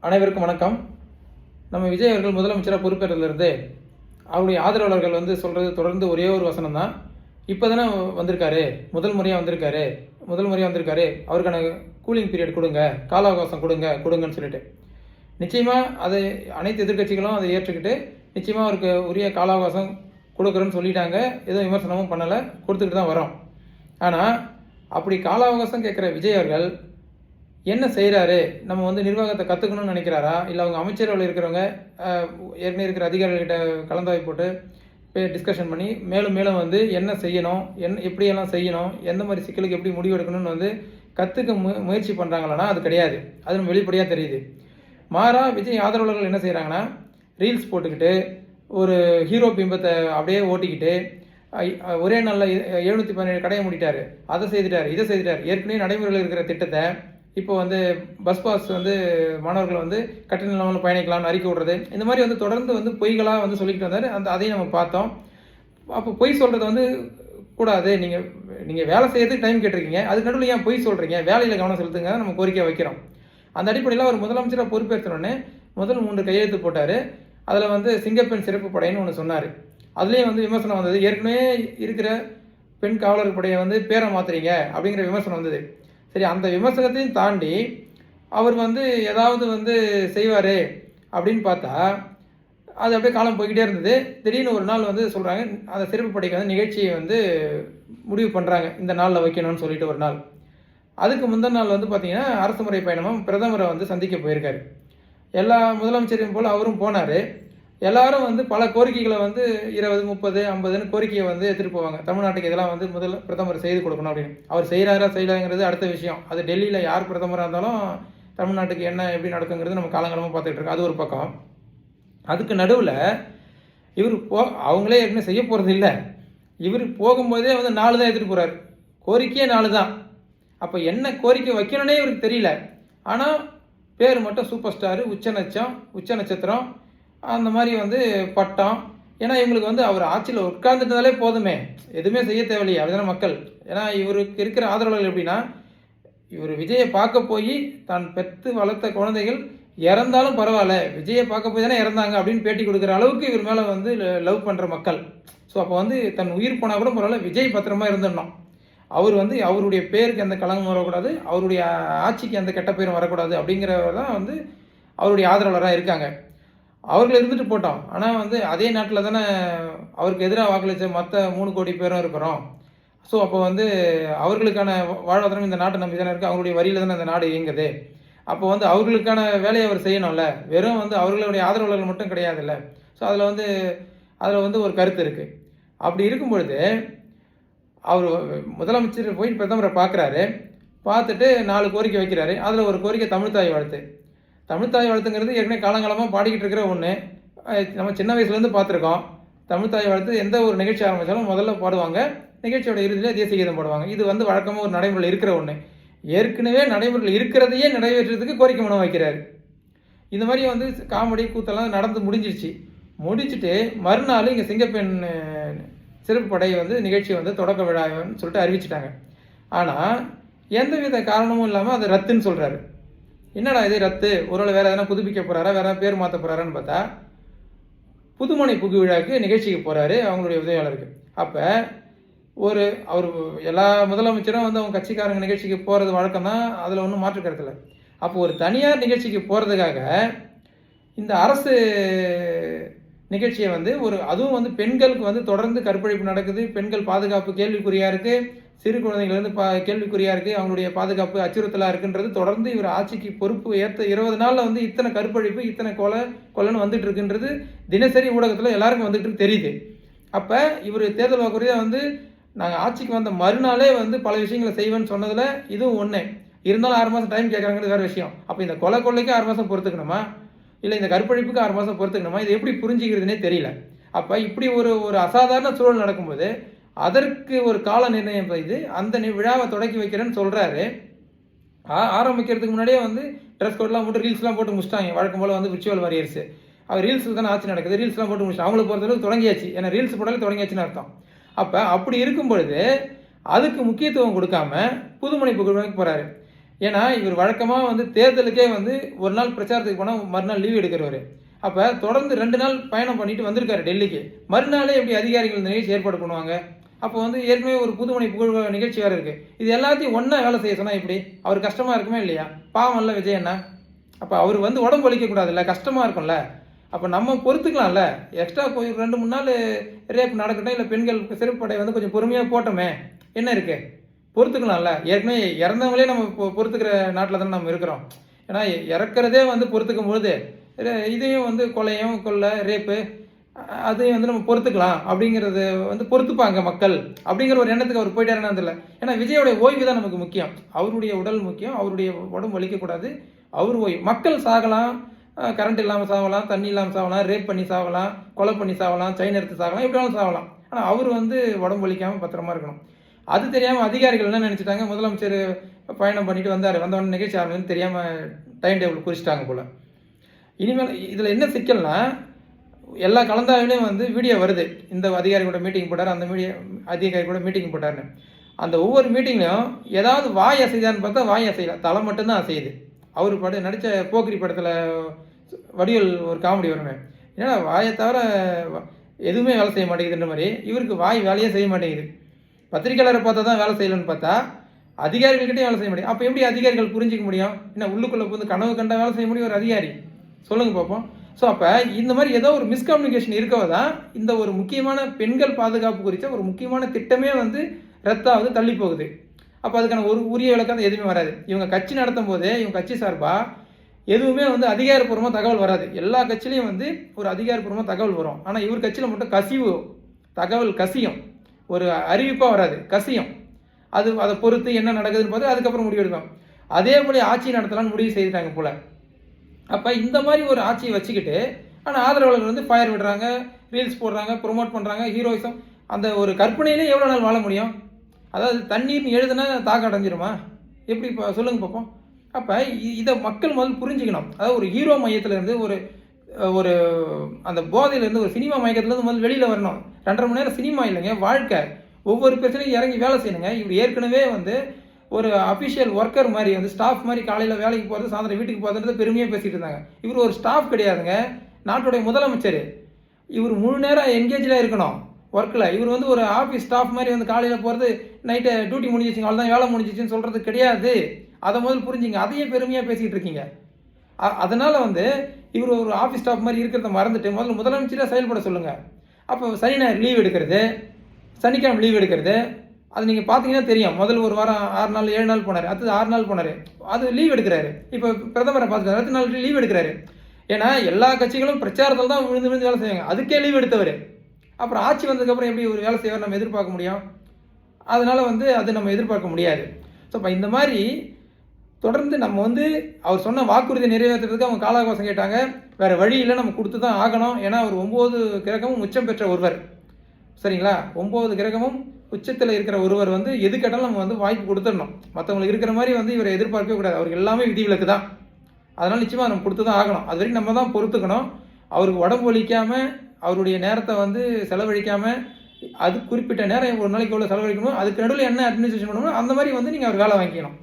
அனைவருக்கும் வணக்கம். நம்ம விஜய் அவர்கள் முதலமைச்சராக பொறுப்பேற்றதிலிருந்து அவருடைய ஆதரவாளர்கள் சொல்கிறது தொடர்ந்து ஒரே ஒரு வசனம் தான். இப்போ தானே வந்திருக்காரு, முதல் முறையாக வந்திருக்காரு, அவருக்கான கூலிங் பீரியட் கொடுங்க, கால அவகாசம் கொடுங்கன்னு சொல்லிட்டு நிச்சயமாக அதை அனைத்து எதிர்க்கட்சிகளும் அதை ஏற்றுக்கிட்டு நிச்சயமாக அவருக்கு உரிய கால அவகாசம் கொடுக்குறேன்னு சொல்லிட்டாங்க. எதுவும் விமர்சனமும் பண்ணலை, கொடுத்துக்கிட்டு தான் வரோம். ஆனால் அப்படி கால அவகாசம் கேட்குற விஜய் அவர்கள் என்ன செய்கிறாரு? நம்ம நிர்வாகத்தை கற்றுக்கணும்னு நினைக்கிறாரா? இல்லை அவங்க அமைச்சரவையில் இருக்கிறவங்க ஏற்கனவே இருக்கிற அதிகாரிகள்கிட்ட கலந்தாய்வு போட்டு டிஸ்கஷன் பண்ணி மேலும் என்ன செய்யணும், எப்படியெல்லாம் செய்யணும், எந்த மாதிரி சிக்கலுக்கு எப்படி முடிவு எடுக்கணும்னு கற்றுக்க முயற்சி பண்ணுறாங்களான்னா அது கிடையாது. அது நம்ம வெளிப்படையாக தெரியுது. மாறா விஜய் ஆதரவாளர்கள் என்ன செய்கிறாங்கன்னா, ரீல்ஸ் போட்டுக்கிட்டு ஒரு ஹீரோ பிம்பத்தை அப்படியே ஓட்டிக்கிட்டு ஒரே நாளில் 717 கடையை மூடிட்டார், அதை செய்துட்டார், இதை செய்துட்டார். ஏற்கனவே நடைமுறையில் இருக்கிற திட்டத்தை இப்போ பஸ் பாஸ் மாணவர்கள் கட்டண இல்லாமல் பயணிக்கலாம்னு அறிக்கை விடுறது, இந்த மாதிரி தொடர்ந்து பொய்களாக சொல்லிக்கிட்டு வந்தார். அதையும் நம்ம பார்த்தோம். அப்போ பொய் சொல்கிறது கூடாது. நீங்கள் வேலை செய்யறதுக்கு டைம் கேட்டிருக்கீங்க, அதுக்கு நடுவில் ஏன் பொய் சொல்கிறீங்க? வேலையில் கவனம் செலுத்துங்க நம்ம கோரிக்கை வைக்கிறோம். அந்த அடிப்படையில் அவர் முதலமைச்சராக பொறுப்பேற்றோடனே முதல் 3 கையெழுத்து போட்டார். அதில் சிங்கப்பெண் சிறப்பு படைன்னு ஒன்று சொன்னார். அதுலேயும் விமர்சனம் வந்தது. ஏற்கனவே இருக்கிற பெண் காவலர் படையை பேரை மாற்றுறீங்க அப்படிங்கிற விமர்சனம் வந்தது. சரி, அந்த விமர்சனத்தையும் தாண்டி அவர் ஏதாவது செய்வார் அப்படின்னு பார்த்தா அது அப்படியே காலம் போய்கிட்டே இருந்தது. திடீர்னு ஒரு நாள் சொல்கிறாங்க, அந்த சிறப்பு படைக்கு நிகழ்ச்சியை முடிவு பண்ணுறாங்க, இந்த நாளில் வைக்கணும்னு சொல்லிட்டு ஒரு நாள். அதுக்கு முந்தின நாள் பார்த்தீங்கன்னா அரசு முறை பயணமும் பிரதமரை சந்திக்க போயிருக்காரு. எல்லா முதலமைச்சரையும் போல் அவரும் போனார். எல்லாரும் பல கோரிக்கைகளை 20, 30, 50ன்னு கோரிக்கையை எடுத்துகிட்டு போவாங்க. தமிழ்நாட்டுக்கு இதெல்லாம் முதல்ல பிரதமர் செய்து கொடுக்கணும் அப்படின்னு. அவர் செய்கிறாரா செய்யலாங்கிறது அடுத்த விஷயம். அது டெல்லியில் யார் பிரதமராக இருந்தாலும் தமிழ்நாட்டுக்கு என்ன எப்படி நடக்குங்கிறது நம்ம காலங்காலமாக பார்த்துக்கிட்டு இருக்கோம். அது ஒரு பக்கம். அதுக்கு நடுவில் இவர் அவங்களே ஏற்கனவே செய்ய போகிறது இல்லை. இவர் போகும்போதே 4 தான் எடுத்துகிட்டு போகிறார். கோரிக்கையே 4 தான். அப்போ என்ன கோரிக்கை வைக்கணுன்னே இவருக்கு தெரியல. ஆனால் பேர் மட்டும் சூப்பர் ஸ்டாரு, உச்ச நட்சத்திரம், அந்த மாதிரி பட்டம். ஏன்னா இவங்களுக்கு அவர் ஆட்சியில் உட்கார்ந்துட்டதாலே போதுமே, எதுவுமே செய்ய தேவையில்லையே, அப்படிதானே மக்கள். ஏன்னா இவருக்கு இருக்கிற ஆதரவாளர்கள் எப்படின்னா, இவர் விஜயை பார்க்க போய் தான் பெற்று வளர்த்த குழந்தைகள் இறந்தாலும் பரவாயில்ல, விஜயை பார்க்க போய் தானே இறந்தாங்க அப்படின்னு பேட்டி கொடுக்குற அளவுக்கு இவர் மேலே லவ் பண்ணுற மக்கள். ஸோ அப்போ தன் உயிர் போனால் கூட பரவாயில்ல, விஜய் பத்திரமா இருந்துடணும். அவர் அவருடைய பேருக்கு எந்த களங்கம் வரக்கூடாது, அவருடைய ஆட்சிக்கு எந்த கெட்ட பேரும் வரக்கூடாது அப்படிங்கிறவர் தான் அவருடைய ஆதரவாளராக இருக்காங்க. அவர்கள் இருந்துட்டு போட்டோம். ஆனால் அதே நாட்டில் தானே அவருக்கு எதிராக வாக்களித்த மற்ற 3 கோடி பேரும் இருக்கிறோம். ஸோ அப்போ அவர்களுக்கான வாழ்வாதாரம் இந்த நாட்டை நம்பி தானே இருக்குது. அவங்களுடைய வரியில் தானே அந்த நாடு இயங்குது. அப்போ அவர்களுக்கான வேலையை அவர் செய்யணும்ல. வெறும் அவர்களுடைய ஆதரவாளர்கள் மட்டும் கிடையாதுல்ல. ஸோ அதில் ஒரு கருத்து இருக்குது. அப்படி இருக்கும் பொழுது அவர் முதலமைச்சர் போய் பிரதமரை பார்க்குறாரு. பார்த்துட்டு 4 கோரிக்கை வைக்கிறாரு. அதில் ஒரு கோரிக்கை தமிழ்த்தாய் வாழ்த்து. தமிழ்த்தாய் வாழ்த்துங்கிறது ஏற்கனவே காலங்காலமாக பாடிக்கிட்டு இருக்கிற ஒன்று. நம்ம சின்ன வயசுலேருந்து பார்த்துருக்கோம். தமிழ்த்தாய் வாழ்த்து எந்த ஒரு நிகழ்ச்சி ஆரம்பித்தாலும் முதல்ல பாடுவாங்க, நிகழ்ச்சியோட இறுதியில் தேசிய கீதம் பாடுவாங்க. இது வழக்கமாக ஒரு நடைமுறையில் இருக்கிற ஒன்று. ஏற்கனவே நடைமுறையில் இருக்கிறதையே நிறைவேற்றுறதுக்கு கோரிக்கை மனு வைக்கிறார். இந்த மாதிரி காமெடி கூத்தெல்லாம் நடந்து முடிச்சுட்டு மறுநாள் இங்கே சிங்கப்பெண் சிறப்பு படை நிகழ்ச்சி தொடக்க விழான்னு சொல்லிட்டு அறிவிச்சிட்டாங்க. ஆனால் எந்தவித காரணமும் இல்லாமல் அதை ரத்துன்னு சொல்கிறாரு. என்னடா இது ரத்து? ஒருவேளை வேறு எதனா புதுப்பிக்க போகிறாரா, வேறு பேர் மாற்ற போகிறாரான்னு பார்த்தா புதுமனை புகு விழாவுக்கு நிகழ்ச்சிக்கு போகிறாரு அவங்களுடைய உதவியாளருக்கு. அப்போ அவர் எல்லா முதலமைச்சரும் அவங்க கட்சிக்காரங்க நிகழ்ச்சிக்கு போகிறது வழக்கம் தான், அதில் ஒன்றும் மாற்று கருத்தில். அப்போ ஒரு தனியார் நிகழ்ச்சிக்கு போகிறதுக்காக இந்த அரசு நிகழ்ச்சியை அதுவும் பெண்களுக்கு தொடர்ந்து கற்பழிப்பு நடக்குது, பெண்கள் பாதுகாப்பு கேள்விக்குறியாக இருக்குது, சிறு குழந்தைகள் கேள்விக்குறியாக இருக்குது, அவங்களுடைய பாதுகாப்பு அச்சுறுத்தலாக இருக்குன்றது தொடர்ந்து இவர் ஆட்சிக்கு பொறுப்பு ஏற்ற 20 நாளில் இத்தனை கற்பழிப்பு, இத்தனை கொலைன்னு வந்துட்டு இருக்குன்றது தினசரி ஊடகத்தில் எல்லாருக்கும் வந்துட்டு தெரியுது. அப்போ இவர் தேர்தல் வாக்குறுதியாக நாங்கள் ஆட்சிக்கு வந்த மறுநாளே பல விஷயங்களை செய்வேன்னு சொன்னதில் இதுவும் ஒன்று. இருந்தாலும் 6 மாதம் டைம் கேட்குறாங்கிறது வேறு விஷயம். அப்போ இந்த கொலைக்கு 6 மாதம் பொறுத்துக்கணுமா, இல்லை இந்த கற்பழிப்புக்கு 6 மாதம் பொறுத்துக்கணுமா? இது எப்படி புரிஞ்சுக்கிறதுனே தெரியல. அப்போ இப்படி ஒரு அசாதாரண சூழல் நடக்கும்போது அதற்கு ஒரு கால நிர்ணயம் செய்து அந்த விழாவை தொடக்கி வைக்கிறேன்னு சொல்கிறாரு. ஆரம்பிக்கிறதுக்கு முன்னாடியே ட்ரெஸ் கோட்லாம் போட்டு ரீல்ஸ்லாம் போட்டு முடிச்சிட்டாங்க. வழக்கம் போல் விர்ச்சுவல் வாரியர்ஸ். அவர் ரீல்ஸில் தானே ஆட்சி நடக்குது, ரீல்ஸ்லாம் போட்டு முடிச்சிட்டாங்க. அவங்களுக்கு பொறுத்தளவுக்கு தொடங்கியாச்சு, ஏன்னா ரீல்ஸ் போட்டாலே தொடங்கியாச்சுன்னு அர்த்தம். அப்போ அப்படி இருக்கும் பொழுது அதுக்கு முக்கியத்துவம் கொடுக்காம புதுமனை புகழ்க்கு போகிறாரு. ஏன்னா இவர் வழக்கமாக வந்து தேர்தலுக்கே வந்து ஒரு நாள் பிரச்சாரத்துக்கு போனால் மறுநாள் லீவ் எடுக்கிறவர். அப்போ தொடர்ந்து 2 நாள் பயணம் பண்ணிட்டு வந்திருக்காரு டெல்லிக்கு. மறுநாளே எப்படி அதிகாரிகள் இந்த நிகழ்ச்சி ஏற்பாடு பண்ணுவாங்க? அப்போ வந்து ஏற்கனவே ஒரு புதுமனை புகழ் நிகழ்ச்சி வேறு இருக்குது. இது எல்லாத்தையும் ஒன்றா வேலை செய்ய சொன்னால் இப்படி அவர் கஷ்டமாக இருக்குமே இல்லையா? பாவம் இல்லை விஜய் அண்ணா. அப்போ அவர் வந்து உடம்பு வலிக்கக்கூடாதுல்ல, கஷ்டமாக இருக்கும்ல. அப்போ நம்ம பொறுத்துக்கலாம்ல. எக்ஸ்ட்ரா போய் 2-3 நாள் ரேப் நடக்கட்டும், இல்லை பெண்கள் சிறப்படை வந்து கொஞ்சம் பொறுமையாக போட்டோமே, என்ன இருக்குது? பொறுத்துக்கலாம்ல. ஏற்கனவே இறந்தவங்களே நம்ம பொறுத்துக்கிற நாட்டில் தானே நம்ம இருக்கிறோம். ஏன்னா இறக்குறதே வந்து பொறுத்துக்கும் பொழுது இதையும் வந்து கொலை ரேப்பு அதையும் வந்து நம்ம பொறுத்துக்கலாம் அப்படிங்கிறது வந்து பொறுத்துப்பாங்க மக்கள் அப்படிங்கிற ஒரு எண்ணத்துக்கு அவர் போயிட்டாருன்னு தெரியல. ஏன்னா விஜயோடைய ஓய்வு தான் நமக்கு முக்கியம். அவருடைய உடல் முக்கியம், அவருடைய உடம்பு வலிக்கக்கூடாது, அவர் ஓய்வு. மக்கள் சாகலாம், கரண்ட் இல்லாமல் சாகலாம், தண்ணி இல்லாமல் சாகலாம், ரேப் பண்ணி சாகலாம், கொலை பண்ணி சாகலாம், செயின் எடுத்து சாகலாம், எப்படினாலும் சாகலாம். ஆனால் அவர் வந்து உடம்பு வலிக்காமல் பத்திரமா இருக்கணும். அது தெரியாமல் அதிகாரிகள் என்ன நினச்சிட்டாங்க, முதலமைச்சர் பயணம் பண்ணிட்டு வந்தவொடனே நிகழ்ச்சி ஆரம்பின்னு தெரியாமல் டைம் டேபிள் குறிச்சிட்டாங்க போல். இனிமேல் இதில் என்ன சிக்கல்னா, எல்லா கலந்தாய்வுலையும் வந்து வீடியோ வருது, இந்த அதிகாரி கூட மீட்டிங் போட்டார், அந்த அதிகாரி கூட மீட்டிங் போட்டார்னு. அந்த ஒவ்வொரு மீட்டிங்லையும் ஏதாவது வாய் அசைதான்னு பார்த்தா வாய் அசையல, தலை மட்டும்தான் அசையுது. அவர் நடித்த போக்கிரி படத்தில் வடிவேல் ஒரு காமெடி வருமே, ஏன்னா வாயை தவிர எதுவுமே வேலை செய்ய மாட்டேங்குதுன்ற மாதிரி இவருக்கு வாய் வேலையே செய்ய மாட்டேங்குது. பத்திரிக்கையாளரை பார்த்தா தான் வேலை செய்யலன்னு பார்த்தா அதிகாரிகள்கிட்டையும் வேலை செய்ய முடியும். அப்போ எப்படி அதிகாரிகள் புரிஞ்சிக்க முடியும்? என்ன உள்ளுக்குள்ளே வந்து கனவு கண்டா வேலை செய்ய முடியும் ஒரு அதிகாரி? சொல்லுங்கள் பார்ப்போம். ஸோ அப்போ இந்த மாதிரி ஏதோ ஒரு மிஸ்கம்யூனிகேஷன் இருக்கவ தான் இந்த ஒரு முக்கியமான பெண்கள் பாதுகாப்பு குறித்த ஒரு முக்கியமான திட்டமே வந்து ரத்தாவது தள்ளி போகுது. அப்போ அதுக்கான ஒரு உரிய விளக்கம் எதுவுமே வராது. இவங்க கட்சி நடத்தும் போதே இவங்க கட்சி சார்பாக எதுவுமே வந்து அதிகாரப்பூர்வமாக தகவல் வராது. எல்லா கட்சியிலையும் வந்து ஒரு அதிகாரப்பூர்வமாக தகவல் வரும். ஆனால் இவர் கட்சியில் மட்டும் கசிவு தகவல் கசியும், ஒரு அறிவிப்பாக வராது, கசியும். அதை பொறுத்து என்ன நடக்குதுன்னு பார்த்து அதுக்கப்புறம் முடிவு எடுக்கும். அதே போல ஆட்சி நடத்தலாம்னு முடிவு செய்துட்டாங்க போல. அப்போ இந்த மாதிரி ஒரு ஆட்சியை வச்சுக்கிட்டு ஆனால் ஆதரவாளர்கள் வந்து ஃபயர் விடுறாங்க, ரீல்ஸ் போடுறாங்க, ப்ரொமோட் பண்ணுறாங்க, ஹீரோயிசம். அந்த ஒரு கற்பனையிலே எவ்வளோ நாள் வாழ முடியும்? அதாவது தண்ணீர்னு எழுதுனா தாக்கம் அடைஞ்சிருமா? எப்படி இப்போ சொல்லுங்கள் பார்ப்போம். அப்போ இதை மக்கள் முதல் புரிஞ்சுக்கணும். அதாவது ஒரு ஹீரோ மையத்துலேருந்து ஒரு ஒரு அந்த போதையிலேருந்து ஒரு சினிமா மயக்கத்துலேருந்து முதல் வெளியில் வரணும். 2.5 மணி நேரம் சினிமா இல்லைங்க, வாழ்க்கை. ஒவ்வொரு பிரச்சனையும் இறங்கி வேலை செய்யணுங்க. இவர் ஏற்கனவே வந்து ஒரு அஃபிஷியல் ஒர்க்கர் மாதிரி வந்து ஸ்டாஃப் மாதிரி காலையில் வேலைக்கு போகிறது, சாயந்தரம் வீட்டுக்கு போகிறதுன்றது பெருமையாக பேசிகிட்டு இருந்தாங்க. இவர் ஒரு ஸ்டாஃப் கிடையாதுங்க, நாட்டுடைய முதலமைச்சர். இவர் முழு நேரம் என்கேஜாக இருக்கணும் ஒர்க்கில். இவர் வந்து ஒரு ஆஃபீஸ் ஸ்டாஃப் மாதிரி வந்து காலையில் போகிறது, நைட்டு டியூட்டி முடிஞ்சிச்சிங்க, அவ்வளோ தான் வேலை முடிஞ்சிச்சின்னு சொல்கிறது கிடையாது. அதை முதல் புரிஞ்சுங்க. அதையே பெருமையாக பேசிகிட்டு இருக்கீங்க. அதனால் வந்து இவர் ஒரு ஆஃபீஸ் ஸ்டாஃப் மாதிரி இருக்கிறத மறந்துட்டு முதல்ல முதலமைச்சராக செயல்பட சொல்லுங்கள். அப்போ சனி ஞாயிறு லீவ் எடுக்கிறது, சனிக்கிழமை லீவ் எடுக்கிறது, அது நீங்கள் பார்த்தீங்கன்னா தெரியும். முதல் ஒரு வாரம் 6 நாள் 7 நாள் போனார், அடுத்தது 6 நாள் போனார், அது லீவ் எடுக்கிறாரு. இப்போ பிரதமரை பார்த்துட்டு அடுத்த நாள் லீவ் எடுக்கிறாரு. ஏன்னா எல்லா கட்சிகளும் பிரச்சாரத்தில் தான் விழுந்து வேலை செய்வாங்க. அதுக்கே லீவ் எடுத்தவர் அப்புறம் ஆட்சி வந்ததுக்கப்புறம் எப்படி ஒரு வேலை செய்வார் நம்ம எதிர்பார்க்க முடியும்? அதனால் வந்து அது நம்ம எதிர்பார்க்க முடியாது. ஸோ இப்போ இந்த மாதிரி தொடர்ந்து நம்ம வந்து அவர் சொன்ன வாக்குறுதி நிறைவேற்றுறதுக்கு அவங்க கால அவகாசம் கேட்டாங்க. வேறு வழி இல்லை, நம்ம கொடுத்து தான் ஆகணும். ஏன்னா அவர் 9 கிரகமும் உச்சம் பெற்ற ஒருவர், சரிங்களா? 9 கிரகமும் உச்சத்தில் இருக்கிற ஒருவர் வந்து எது கேட்டாலும் நம்ம வந்து வாய்ப்பு கொடுத்துடணும். மற்றவங்களுக்கு இருக்கிற மாதிரி வந்து இவரை எதிர்பார்க்கவே கூடாது. அவருக்கு எல்லாமே விதிவிலக்கு தான். அதனால் நிச்சயமாக நம்ம கொடுத்து தான் ஆகணும். அது வரைக்கும் நம்ம தான் பொறுத்துக்கணும். அவருக்கு உடம்பு வலிக்காமல் அவருடைய நேரத்தை வந்து செலவழிக்காமல், அது குறிப்பிட்ட நேரம் ஒரு நாளைக்கு எவ்வளோ செலவழிக்கணும், அதுக்கு நடுவில் என்ன அட்மினிஸ்ட்ரேஷன் பண்ணணும், அந்த மாதிரி வந்து நீங்கள் அவர் வேலை வாங்கிக்கணும்.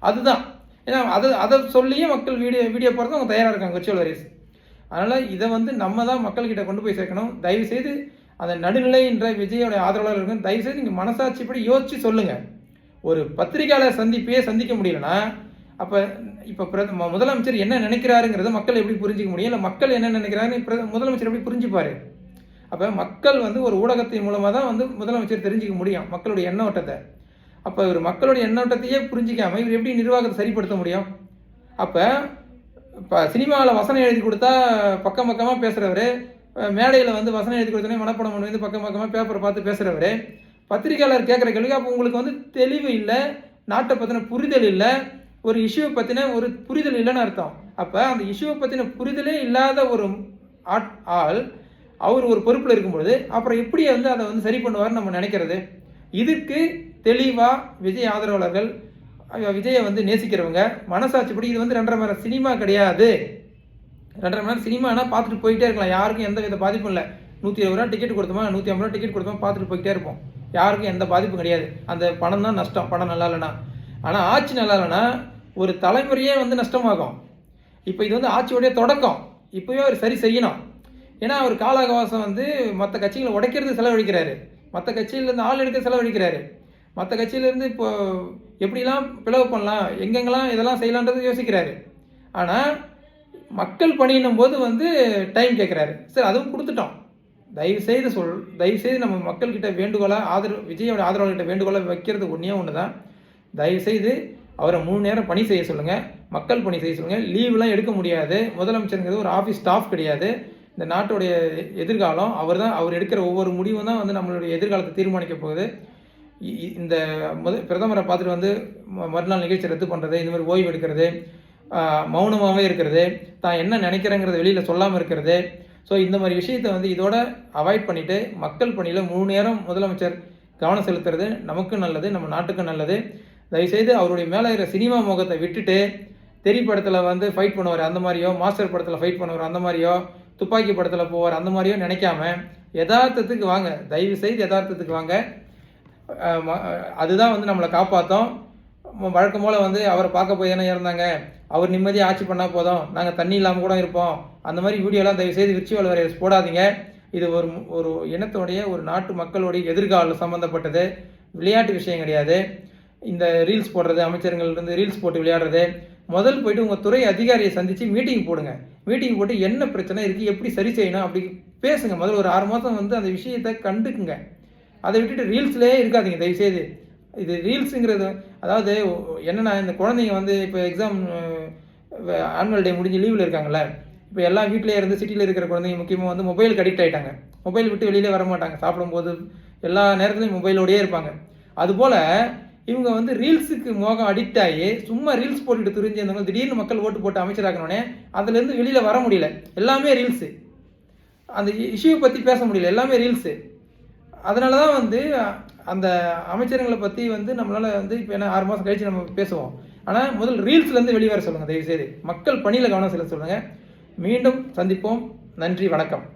அதுதான். ஏன்னா அதை சொல்லியே மக்கள் வீடியோ போகிறது அவங்க தயாராக இருக்காங்க விர்ச்சுவல் வாரியர்ஸ். அதனால் இதை வந்து நம்ம தான் மக்கள்கிட்ட கொண்டு போய் சேர்க்கணும். தயவுசெய்து அந்த நடுநிலை என்ற விஜயோடைய ஆதரவாளர்கள் தயவுசெய்து நீங்கள் மனசாட்சிப்படி யோசித்து சொல்லுங்கள். ஒரு பத்திரிகையாளர் சந்திக்க முடியலன்னா அப்போ இப்போ முதலமைச்சர் என்ன நினைக்கிறாருங்கிறத மக்கள் எப்படி புரிஞ்சிக்க முடியும்? இல்லை மக்கள் என்ன நினைக்கிறாருன்னு முதலமைச்சர் எப்படி புரிஞ்சுப்பார்? அப்போ மக்கள் வந்து ஒரு ஊடகத்தின் மூலமாக தான் வந்து முதலமைச்சர் தெரிஞ்சிக்க முடியும் மக்களுடைய எண்ணோட்டத்தை. அப்போ இவர் மக்களுடைய எண்ணோட்டத்தையே புரிஞ்சிக்காமல் இவர் எப்படி நிர்வாகத்தை சரிப்படுத்த முடியும்? அப்போ இப்போ சினிமாவில் வசனம் எழுதி கொடுத்தா பக்கம் பக்கமாக பேசுகிறவர், மேடையில் வந்து வசனம் எழுதி கொடுத்தோன்னே மனப்படம் பண்ணி வந்து பக்கம் பக்கமாக பேப்பரை பார்த்து பேசுகிறவர், பத்திரிகையாளர் கேட்குற கேள்வி அப்போ உங்களுக்கு வந்து தெளிவு இல்லை, நாட்டை பற்றின புரிதல் இல்லை, ஒரு இஷ்யூவை பற்றின ஒரு புரிதல் இல்லைன்னு அர்த்தம். அப்போ அந்த இஷ்யூவை பற்றின புரிதலே இல்லாத ஒரு ஆள் அவர் ஒரு பொறுப்பில் இருக்கும்பொழுது அப்புறம் எப்படி வந்து அதை வந்து சரி பண்ணுவார்னு நம்ம நினைக்கிறது? இதுக்கு தெளிவாக விஜய் ஆதரவாளர்கள், விஜயை வந்து நேசிக்கிறவங்க மனசாட்சிப்படி இது வந்து 2.5 மணி நேரம் சினிமா கிடையாது. 2.5 மணி நேரம் சினிமானா பார்த்துட்டு போயிட்டே இருக்கலாம், யாருக்கும் எந்த வித பாதிப்பும் இல்லை. 120 ரூபா டிக்கெட் கொடுத்தோமா, 150 ரூபா டிக்கெட் கொடுத்தோமா, பார்த்துட்டு போயிட்டே இருப்போம், யாருக்கும் எந்த பாதிப்பும் கிடையாது. அந்த பணம் தான் நஷ்டம், படம் நல்லா இல்லைனா. ஆனால் ஆட்சி நல்லா இல்லைனா ஒரு தலைமுறையே வந்து நஷ்டமாகும். இப்போ இது வந்து ஆட்சியோடைய தொடக்கம். இப்போவே அவர் சரி செய்யணும். ஏன்னா அவர் கால அவகாசம் வந்து மற்ற கட்சிகளை உடைக்கிறது செலவழிக்கிறாரு, மற்ற கட்சியிலேருந்து ஆள் எடுக்க செலவழிக்கிறாரு, மற்ற கட்சியிலேருந்து இப்போ எப்படிலாம் பிளவு பண்ணலாம், எங்கெங்கெல்லாம் இதெல்லாம் செய்யலான்றது யோசிக்கிறாரு. ஆனால் மக்கள் பணியினும் போது வந்து டைம் கேட்குறாரு. சரி, அதுவும் கொடுத்துட்டோம். தயவுசெய்து நம்ம மக்கள்கிட்ட வேண்டுகோளாக விஜயோட ஆதரவாளர்கிட்ட வேண்டுகோளாக வைக்கிறது ஒன்று தான். தயவுசெய்து அவரை 3 நேரம் பணி செய்ய சொல்லுங்கள், மக்கள் பணி செய்ய சொல்லுங்கள். லீவ்லாம் எடுக்க முடியாது. முதலமைச்சருங்கிறது ஒரு ஆஃபீஸ் ஸ்டாஃப் கிடையாது. இந்த நாட்டுடைய எதிர்காலம் அவர் எடுக்கிற ஒவ்வொரு முடிவும் தான் வந்து நம்மளுடைய எதிர்காலத்தை தீர்மானிக்க போகுது. இந்த பிரதமரை பார்த்துட்டு வந்து மறுநாள் நிகழ்ச்சி ரத்து பண்ணுறது, இந்த மாதிரி ஓய்வு எடுக்கிறது, மௌனமாகவே இருக்கிறது, தான் என்ன நினைக்கிறேங்கிறத வெளியில் சொல்லாமல் இருக்கிறது. ஸோ இந்த மாதிரி விஷயத்தை வந்து இதோட அவாய்ட் பண்ணிவிட்டு மக்கள் பணியில் 3 நேரம் முதலமைச்சர் கவனம் செலுத்துறது நமக்கும் நல்லது, நம்ம நாட்டுக்கும் நல்லது. தயவுசெய்து அவருடைய மேலே இருக்கிற சினிமா முகத்தை விட்டுட்டு தெரி படத்தில் வந்து ஃபைட் பண்ணுவார் அந்த மாதிரியோ, மாஸ்டர் படத்தில் ஃபைட் பண்ணுவார் அந்த மாதிரியோ, துப்பாக்கி படத்தில் போவார் அந்த மாதிரியோ நினைக்காம யதார்த்தத்துக்கு வாங்க. தயவுசெய்து யதார்த்தத்துக்கு வாங்க. அதுதான் வந்து நம்மளை காப்பாற்றும். வழக்கம் போல் வந்து அவரை பார்க்க போய் தானே இருந்தாங்க, அவர் நிம்மதியாக ஆட்சி பண்ணால் போதும், நாங்கள் தண்ணி இல்லாமல் கூட இருப்போம், அந்த மாதிரி வீடியோலாம் தயவுசெய்து விர்ச்சுவல் வரையஸ் போடாதீங்க. இது ஒரு இனத்தோடைய, ஒரு நாட்டு மக்களுடைய எதிர்காலம் சம்மந்தப்பட்டது, விளையாட்டு விஷயம் கிடையாது. இந்த ரீல்ஸ் போடுறது, அமைச்சர்கள்லேருந்து ரீல்ஸ் போட்டு விளையாடுறது, முதல் போய்ட்டு உங்கள் துறை அதிகாரியை சந்தித்து மீட்டிங் போடுங்க. மீட்டிங் போட்டு என்ன பிரச்சனை இருக்குது, எப்படி சரி செய்யணும் அப்படி பேசுங்க. முதல்ல ஒரு 6 மாதம் வந்து அந்த விஷயத்தை கண்டுக்குங்க. அதை விட்டுட்டு ரீல்ஸ்லேயே இருக்காதீங்க தயவுசெய்து. இது ரீல்ஸுங்கிறது அதாவது என்னென்னா, இந்த குழந்தைங்க வந்து இப்போ எக்ஸாம் ஆனுவல் டே முடிஞ்சு லீவில் இருக்காங்கல்ல, இப்போ எல்லாம் வீட்டிலே இருந்து சிட்டியில் இருக்கிற குழந்தைங்க முக்கியமாக வந்து மொபைலுக்கு அடிக்ட் ஆகிட்டாங்க. மொபைல் விட்டு வெளியிலே வர மாட்டாங்க, சாப்பிடும்போது எல்லா நேரத்துலையும் மொபைலோடையே இருப்பாங்க. அதுபோல் இவங்க வந்து ரீல்ஸுக்கு மோகம் அடிக்ட் ஆகி சும்மா ரீல்ஸ் போட்டுட்டு துரிஞ்சிருந்தவங்க திடீர்னு மக்கள் ஓட்டு போட்டு அமைச்சராக்கணுன்னே அதுலேருந்து வெளியில் வர முடியல. எல்லாமே ரீல்ஸு, அந்த இஷ்யூவை பற்றி பேச முடியல, எல்லாமே ரீல்ஸு. அதனால தான் வந்து அந்த அமைச்சர்களை பற்றி வந்து நம்மளால் வந்து இப்போ என்ன 6 மாதம் கழித்து நம்ம பேசுவோம். ஆனால் முதல் ரீல்ஸ்லேருந்து வெளியே வர சொல்லுங்கள் தயவுசெய்து. மக்கள் பணியில் கவனம் செலுத்த சொல்லுங்கள். மீண்டும் சந்திப்போம். நன்றி, வணக்கம்.